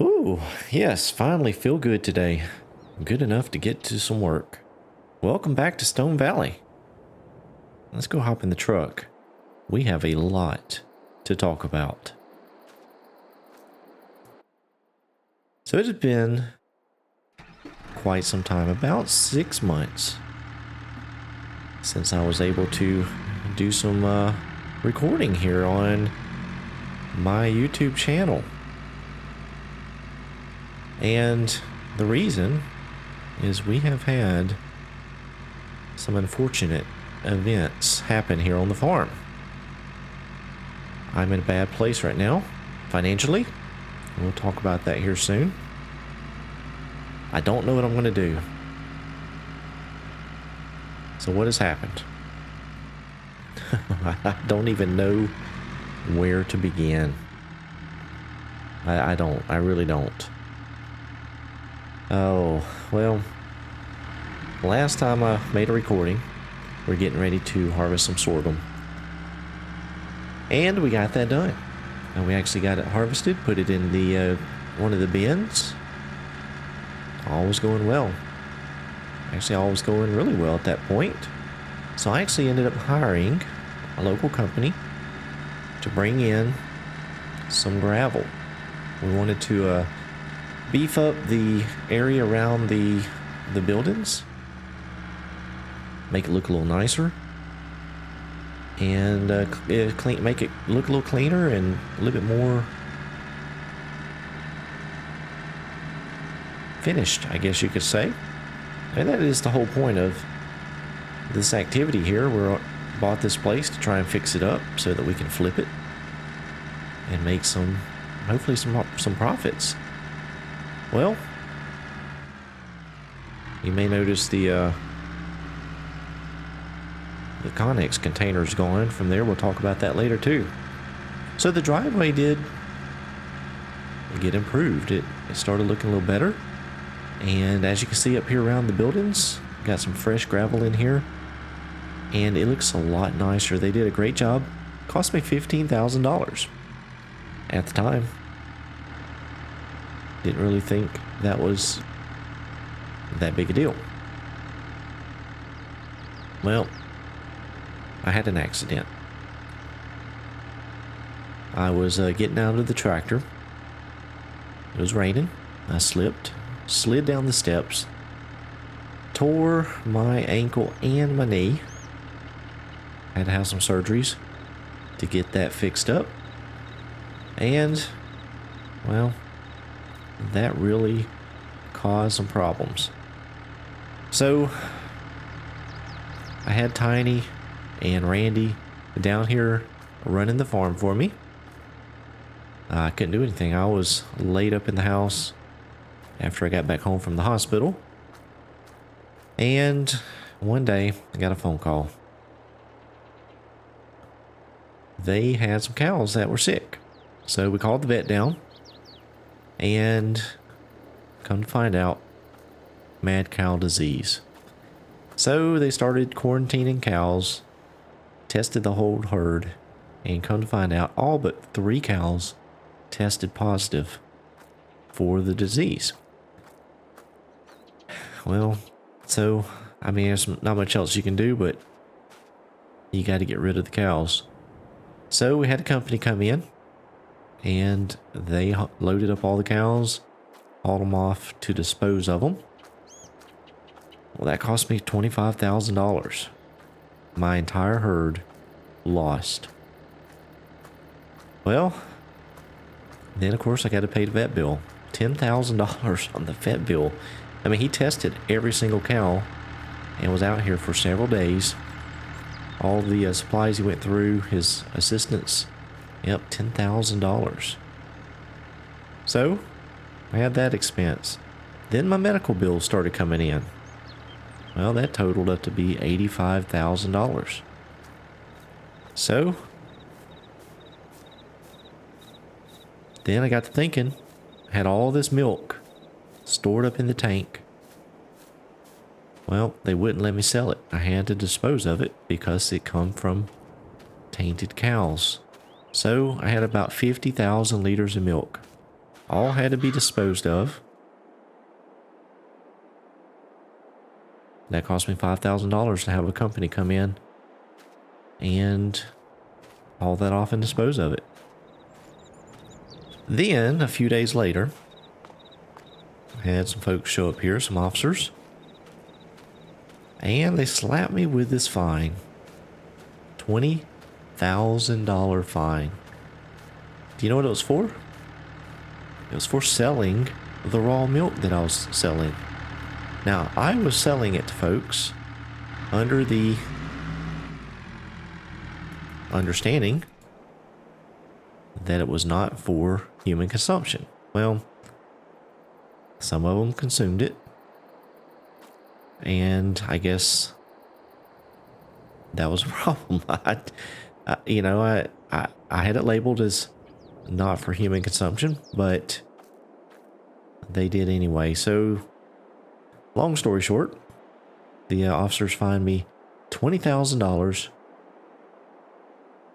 Ooh, yes, finally feel good today. Good enough to get to some work. Welcome back to Stone Valley. Let's go hop in the truck. We have a lot to talk about. So it has been quite some time, about 6 months, since I was able to do some recording here on my YouTube channel. And the reason is we have had some unfortunate events happen here on the farm. I'm in a bad place right now, financially. We'll talk about that here soon. I don't know what I'm going to do. So what has happened? I don't even know where to begin. I really don't. Oh, well, last time I made a recording, we're getting ready to harvest some sorghum. And we got that done. And we actually got it harvested, put it in the one of the bins. All was going well. Actually, all was going really well at that point. So I actually ended up hiring a local company to bring in some gravel. We wanted to beef up the area around the buildings, make it look a little nicer, and make it look a little cleaner and a little bit more finished, I guess you could say. And that is the whole point of this activity here. We bought this place to try and fix it up so that we can flip it and make hopefully some profits. Well, you may notice the Connex container's gone from there. We'll talk about that later too. So the driveway did get improved. It started looking a little better. And as you can see up here around the buildings, got some fresh gravel in here. And it looks a lot nicer. They did a great job. Cost me $15,000 at the time. Didn't really think that was that big a deal. Well, I had an accident. I was getting out of the tractor. It was raining. I slipped, slid down the steps, tore my ankle and my knee. Had to have some surgeries to get that fixed up. And, well, that really caused some problems. So I had Tiny and Randy down here running the farm for me. I couldn't do anything. I was laid up in the house after I got back home from the hospital. And one day I got a phone call. They had some cows that were sick. So we called the vet down. And come to find out, mad cow disease. So they started quarantining cows, tested the whole herd, and come to find out all but 3 cows tested positive for the disease. Well, so, I mean, there's not much else you can do, but you got to get rid of the cows. So we had a company come in, and they loaded up all the cows, hauled them off to dispose of them. Well, that cost me $25,000. My entire herd lost. Well, then of course I got to pay the vet bill. $10,000 on the vet bill. I mean, he tested every single cow and was out here for several days. All the supplies he went through, his assistants. Yep, $10,000. So, I had that expense. Then my medical bills started coming in. Well, that totaled up to be $85,000. So, then I got to thinking, I had all this milk stored up in the tank. Well, they wouldn't let me sell it. I had to dispose of it because it come from tainted cows. So I had about 50,000 liters of milk all had to be disposed of. That cost me $5,000 to have a company come in and haul that off and dispose of it. Then, a few days later, I had some folks show up here, some officers, and they slapped me with this fine. $20,000 fine. Do you know what it was for? It was for selling the raw milk that I was selling. Now, I was selling it to folks under the understanding that it was not for human consumption. Well, some of them consumed it, and I guess that was a problem. I had it labeled as not for human consumption, but they did anyway. So, long story short, the officers fined me $20,000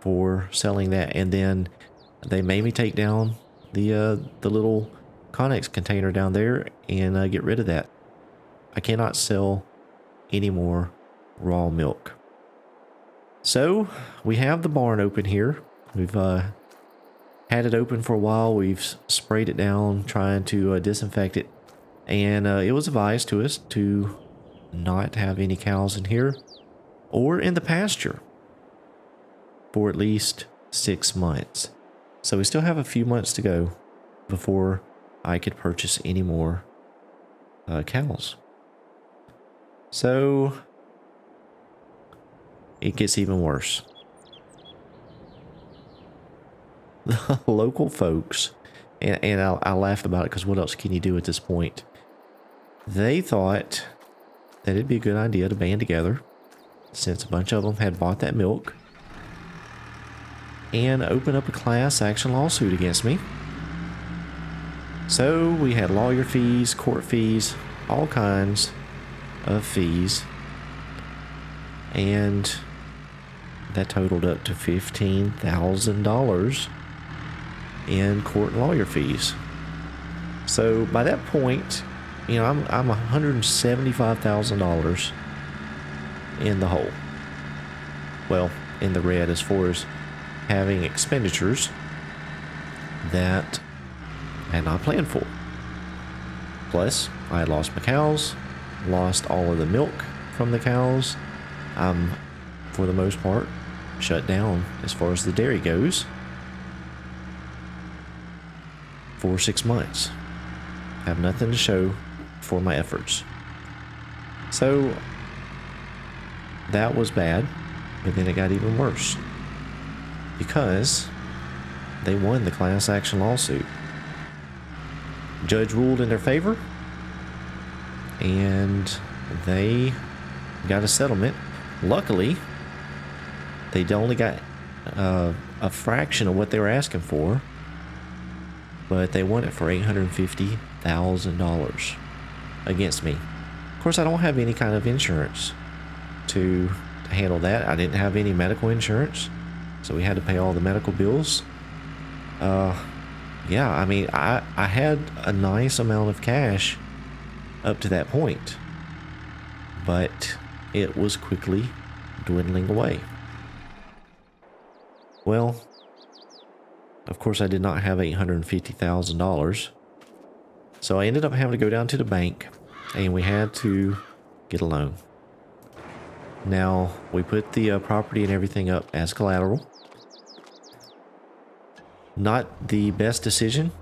for selling that, and then they made me take down the little Connex container down there and get rid of that. I cannot sell any more raw milk. So we have the barn open here. We've had it open for a while. We've sprayed it down, trying to disinfect it, and it was advised to us to not have any cows in here or in the pasture for at least 6 months. So we still have a few months to go before I could purchase any more cows. So it gets even worse. The local folks, and I laughed about it because what else can you do at this point? They thought that it'd be a good idea to band together, since a bunch of them had bought that milk, and open up a class action lawsuit against me. So we had lawyer fees, court fees, all kinds of fees, and that totaled up to $15,000 in court and lawyer fees. So by that point, I'm $175,000 in the hole. Well, in the red as far as having expenditures that I had not planned for. Plus, I had lost my cows, lost all of the milk from the cows. For the most part, shut down as far as the dairy goes for 6 months. Have nothing to show for my efforts. So that was bad, but then it got even worse because they won the class action lawsuit. Judge ruled in their favor, and they got a settlement. Luckily, they only got a fraction of what they were asking for, but they won it for $850,000 against me. Of course, I don't have any kind of insurance to handle that. I didn't have any medical insurance, so we had to pay all the medical bills. Yeah, I mean, I had a nice amount of cash up to that point, but it was quickly dwindling away. Well, of course, I did not have $850,000, so I ended up having to go down to the bank, and we had to get a loan. Now, we put the property and everything up as collateral. Not the best decision,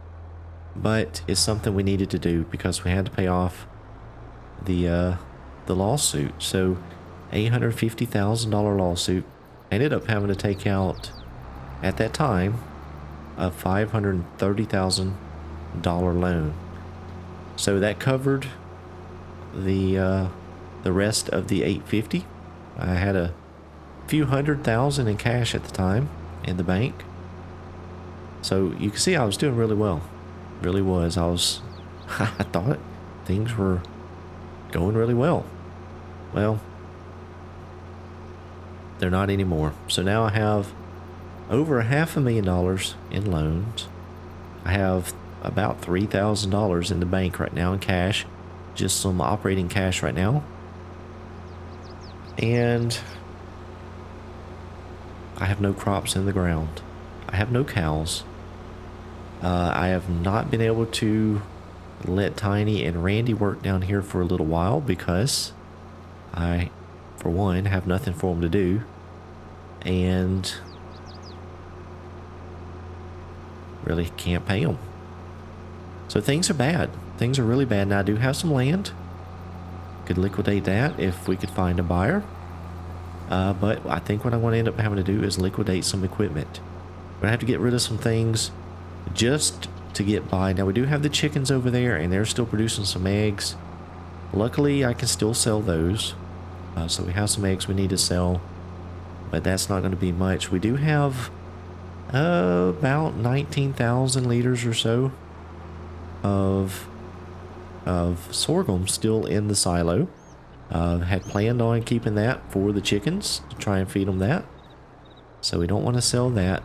but it's something we needed to do because we had to pay off the lawsuit. So, $850,000 lawsuit. I ended up having to take out, at that time, a $530,000 loan. So that covered the rest of the $850,000. I had a few $100,000 in cash at the time in the bank. So you can see I was doing really well. Really was. I thought things were going really well. Well, they're not anymore. So now I have over $500,000 in loans. I have about $3,000 in the bank right now in cash. Just some operating cash right now. And I have no crops in the ground. I have no cows. I have not been able to let Tiny and Randy work down here for a little while because I, for one, have nothing for them to do. And really can't pay them. So things are bad. Things are really bad. Now I do have some land. Could liquidate that if we could find a buyer. But I think what I'm going to end up having to do is liquidate some equipment. I'm going to have to get rid of some things just to get by. Now we do have the chickens over there and they're still producing some eggs. Luckily I can still sell those. So we have some eggs we need to sell. But that's not going to be much. We do have about 19,000 liters or so of sorghum still in the silo. Had planned on keeping that for the chickens to try and feed them that. So we don't want to sell that.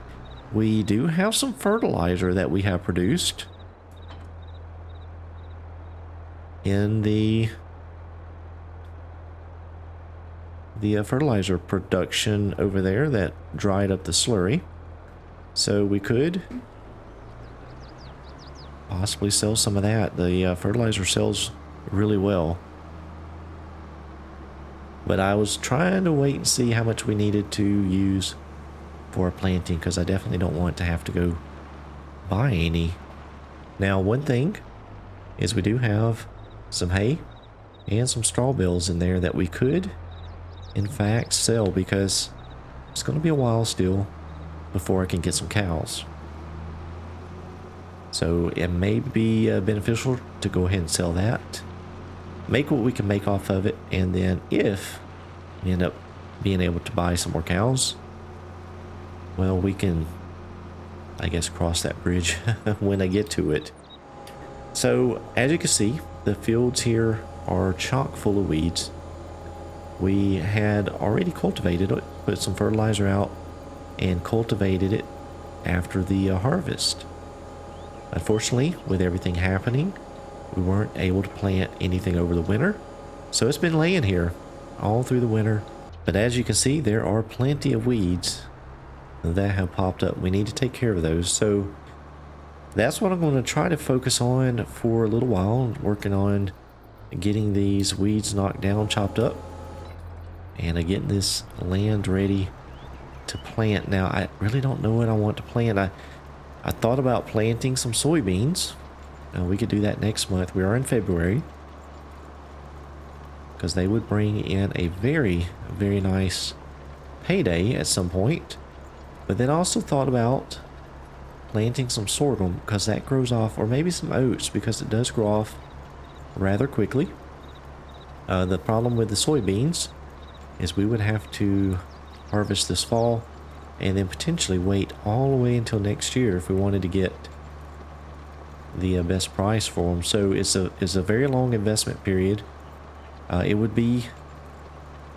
We do have some fertilizer that we have produced in the fertilizer production over there that dried up the slurry. So we could possibly sell some of that. The fertilizer sells really well. But I was trying to wait and see how much we needed to use for planting, because I definitely don't want to have to go buy any. Now, one thing is we do have some hay and some straw bales in there that we could, in fact, sell, because it's going to be a while still before I can get some cows. So it may be beneficial to go ahead and sell that, make what we can make off of it, and then if we end up being able to buy some more cows, well, we can, I guess, cross that bridge when I get to it. So as you can see, the fields here are chock full of weeds. We had already cultivated it, put some fertilizer out and cultivated it after the harvest. Unfortunately, with everything happening, we weren't able to plant anything over the winter, so it's been laying here all through the winter. But as you can see, there are plenty of weeds that have popped up. We need to take care of those, so that's what I'm going to try to focus on for a little while, working on getting these weeds knocked down, chopped up, and getting this land ready to plant. Now I really don't know what I want to plant. I thought about planting some soybeans. We could do that next month. We are in February, because they would bring in a very, very nice payday at some point. But then I also thought about planting some sorghum, because that grows off, or maybe some oats, because it does grow off rather quickly. The problem with the soybeans is we would have to harvest this fall and then potentially wait all the way until next year if we wanted to get the best price for them. So it's a very long investment period. It would be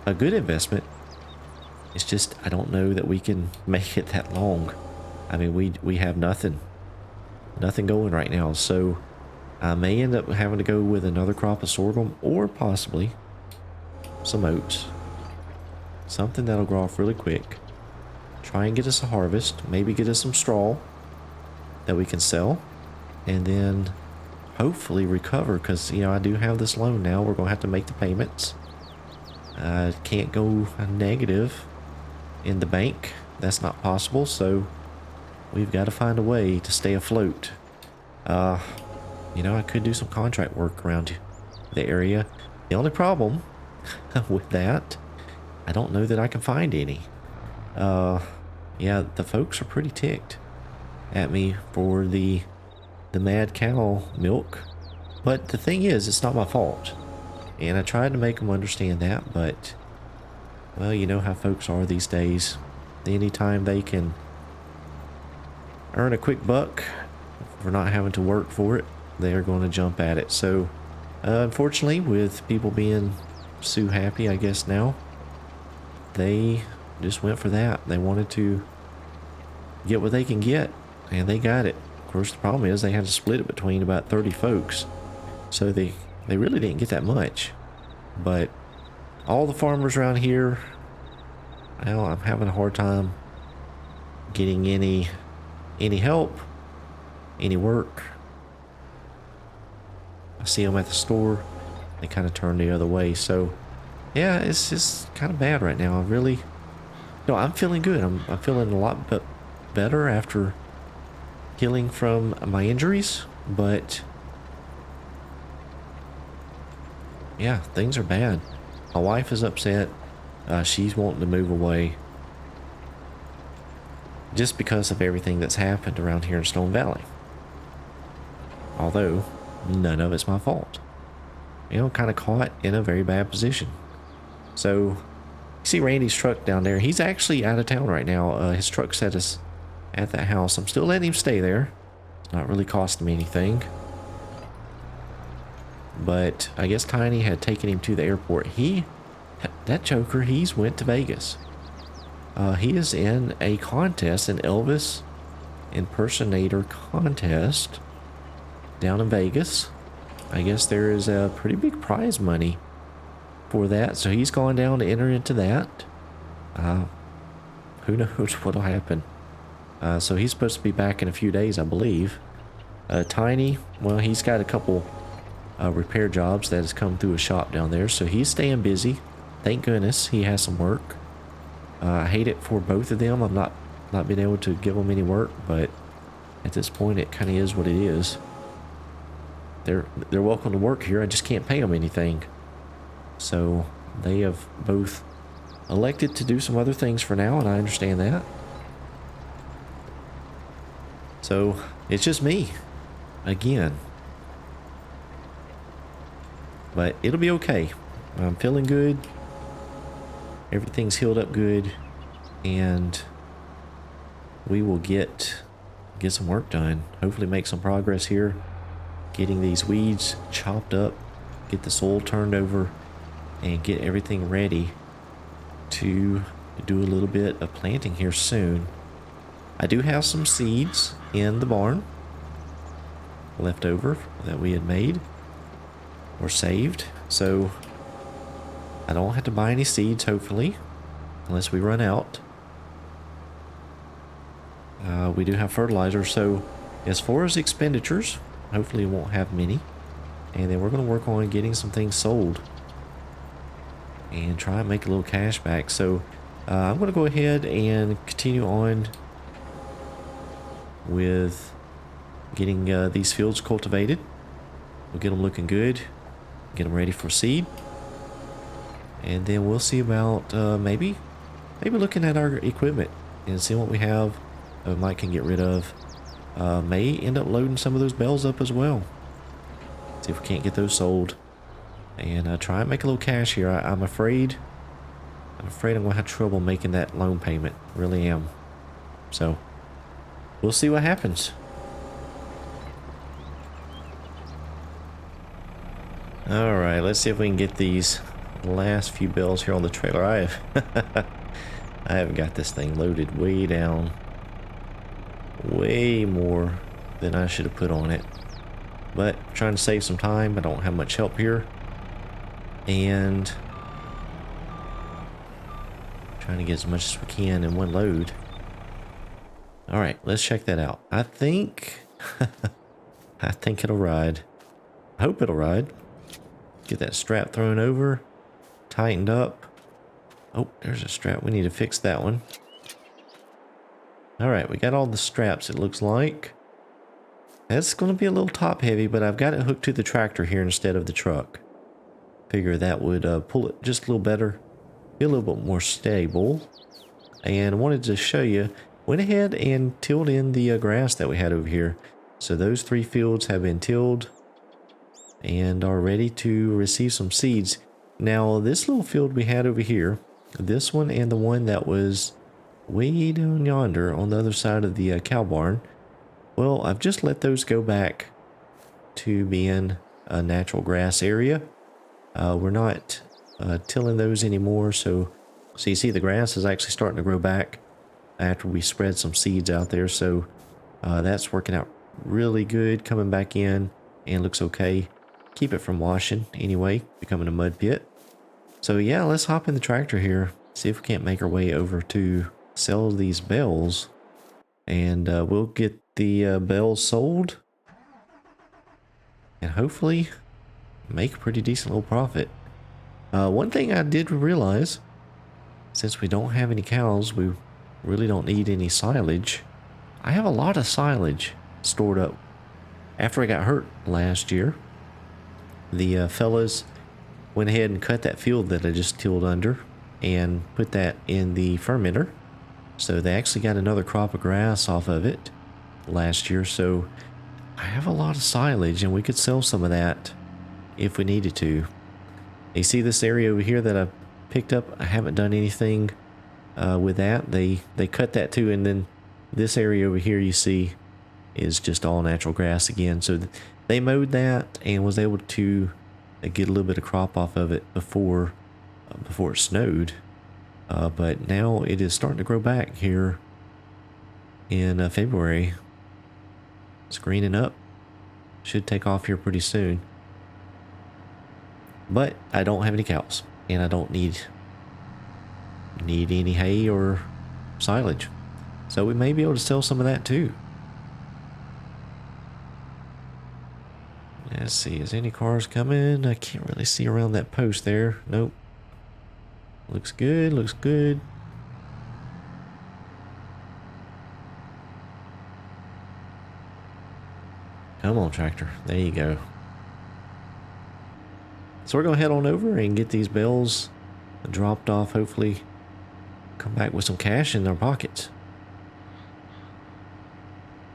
a good investment. It's just I don't know that we can make it that long. I mean, we have nothing going right now, so I may end up having to go with another crop of sorghum, or possibly some oats, something that'll grow off really quick. Try and get us a harvest, maybe get us some straw that we can sell, and then hopefully recover, because I do have this loan now. We're gonna have to make the payments. I can't go negative in the bank. That's not possible, so we've got to find a way to stay afloat. I could do some contract work around the area. The only problem with that, I don't know that I can find any. Yeah, the folks are pretty ticked at me for the mad cow milk. But the thing is, it's not my fault. And I tried to make them understand that, but, well, you know how folks are these days. Anytime they can earn a quick buck for not having to work for it, they're going to jump at it. So, unfortunately, with people being so happy, I guess now, they just went for that. They wanted to get what they can get, and they got it course, the problem is they had to split it between about 30 folks. So they really didn't get that much. But all the farmers around here, well, I'm having a hard time getting any help, any work. I see them at the store. They kind of turn the other way. So yeah, it's just kind of bad right now. I'm feeling good. I'm feeling a lot better after healing from my injuries, but yeah, things are bad. My wife is upset. She's wanting to move away just because of everything that's happened around here in Stone Valley. Although none of it's my fault. You know, kind of caught in a very bad position. So you see Randy's truck down there. He's actually out of town right now. His truck set us at that house. I'm still letting him stay there. It's not really costing me anything. But I guess Tiny had taken him to the airport. That joker, he's went to Vegas. He is in a contest, an Elvis impersonator contest down in Vegas. I guess there is a pretty big prize money for that. So he's gone down to enter into that. Who knows what'll happen. So he's supposed to be back in a few days, I believe. Tiny, well, he's got a couple repair jobs that has come through a shop down there, so he's staying busy. Thank goodness he has some work. I hate it for both of them. I'm not been able to give them any work, but at this point it kind of is what it is. They're welcome to work here. I just can't pay them anything. So they have both elected to do some other things for now, and I understand that. So it's just me again. But it'll be okay. I'm feeling good. Everything's healed up good. And we will get some work done. Hopefully make some progress here. Getting these weeds chopped up. Get the soil turned over. And get everything ready to do a little bit of planting here soon. I do have some seeds in the barn left over that we had made or saved, so I don't have to buy any seeds, hopefully, unless we run out. We do have fertilizer, so as far as expenditures, hopefully we won't have many. And then we're going to work on getting some things sold and try and make a little cash back. So I'm going to go ahead and continue on with getting these fields cultivated. We'll get them looking good, get them ready for seed, and then we'll see about maybe looking at our equipment and see what we have Mike can get rid of. May end up loading some of those bells up as well. See if we can't get those sold and try and make a little cash here. I'm afraid I'm gonna have trouble making that loan payment. Really am. So we'll see what happens. All right, let's see if we can get these last few bells here on the trailer. I haven't got this thing loaded way down, way more than I should have put on it. But I'm trying to save some time. I don't have much help here, and trying to get as much as we can in one load. All right, let's check that out. I think it'll ride. I hope it'll ride. Get that strap thrown over, tightened up. Oh, there's a strap. We need to fix that one. All right, we got all the straps, it looks like. That's going to be a little top heavy, but I've got it hooked to the tractor here instead of the truck. Figure that would pull it just a little better, be a little bit more stable. And I wanted to show you, went ahead and tilled in the grass that we had over here. So those 3 fields have been tilled and are ready to receive some seeds. Now this little field we had over here, this one and the one that was way down yonder on the other side of the cow barn, well, I've just let those go back to being a natural grass area. We're not tilling those anymore, so you see the grass is actually starting to grow back after we spread some seeds out there. So that's working out really good coming back in and looks okay. Keep it from washing anyway, becoming a mud pit. So yeah, let's hop in the tractor here, see if we can't make our way over to sell these bales, and we'll get the bales sold and hopefully make a pretty decent little profit. One thing I did realize, since we don't have any cows, we really don't need any silage. I have a lot of silage stored up. After I got hurt last year, the fellas went ahead and cut that field that I just tilled under and put that in the fermenter. So they actually got another crop of grass off of it last year. So I have a lot of silage and we could sell some of that if we needed to. You see this area over here that I picked up? I haven't done anything with that. They cut that too, and then this area over here you see is just all natural grass again. So they mowed that and was able to get a little bit of crop off of it before it snowed. But now it is starting to grow back here in February. It's greening up. Should take off here pretty soon. But I don't have any cows, and I don't need any hay or silage. So we may be able to sell some of that too. Let's see, is any cars coming? I can't really see around that post there. Nope. Looks good, looks good. Come on, tractor. There you go. So we're going to head on over and get these bales dropped off. Hopefully come back with some cash in our pockets.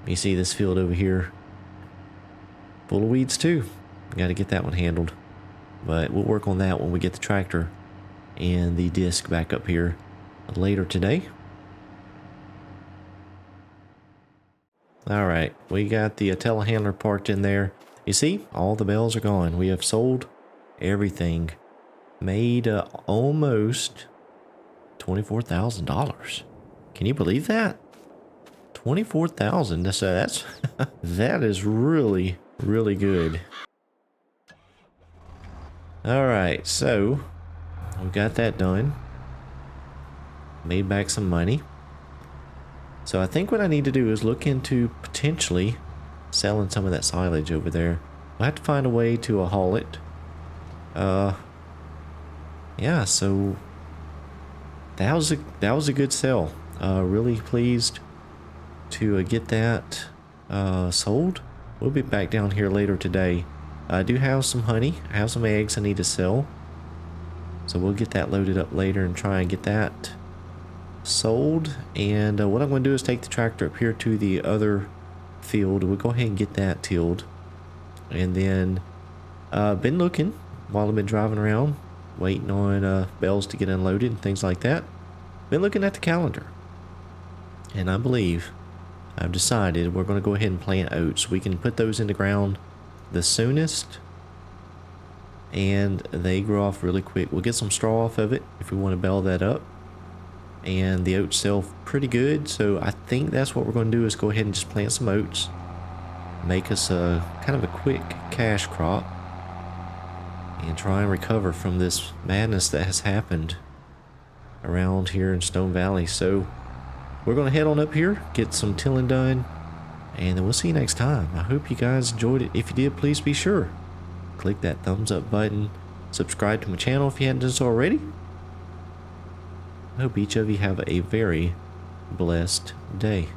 You see this field over here full of weeds too. Got to get that one handled. But we'll work on that when we get the tractor and the disc back up here later today. Alright, we got the telehandler parked in there. You see, all the bales are gone. We have sold everything. Made almost $24,000. Can you believe that? 24,000. That's that is really good. All right, so we got that done. Made back some money. So I think what I need to do is look into potentially selling some of that silage over there. I'll have to find a way to haul it. Yeah, so that was a good sell. Really pleased to get that sold. We'll be back down here later today. I do have some honey. I have some eggs I need to sell. So we'll get that loaded up later and try and get that sold. And what I'm going to do is take the tractor up here to the other field. We'll go ahead and get that tilled. And then been looking while I've been driving around, waiting on bales to get unloaded and things like that. Been looking at the calendar. And I believe I've decided we're going to go ahead and plant oats. We can put those in the ground the soonest, and they grow off really quick. We'll get some straw off of it if we want to bale that up, and the oats sell pretty good. So I think that's what we're going to do, is go ahead and just plant some oats, make us a kind of a quick cash crop, and try and recover from this madness that has happened around here in Stone Valley. So we're going to head on up here, get some tilling done, and then we'll see you next time. I hope you guys enjoyed it. If you did, please be sure click that thumbs up button, subscribe to my channel if you hadn't done so already. I hope each of you have a very blessed day.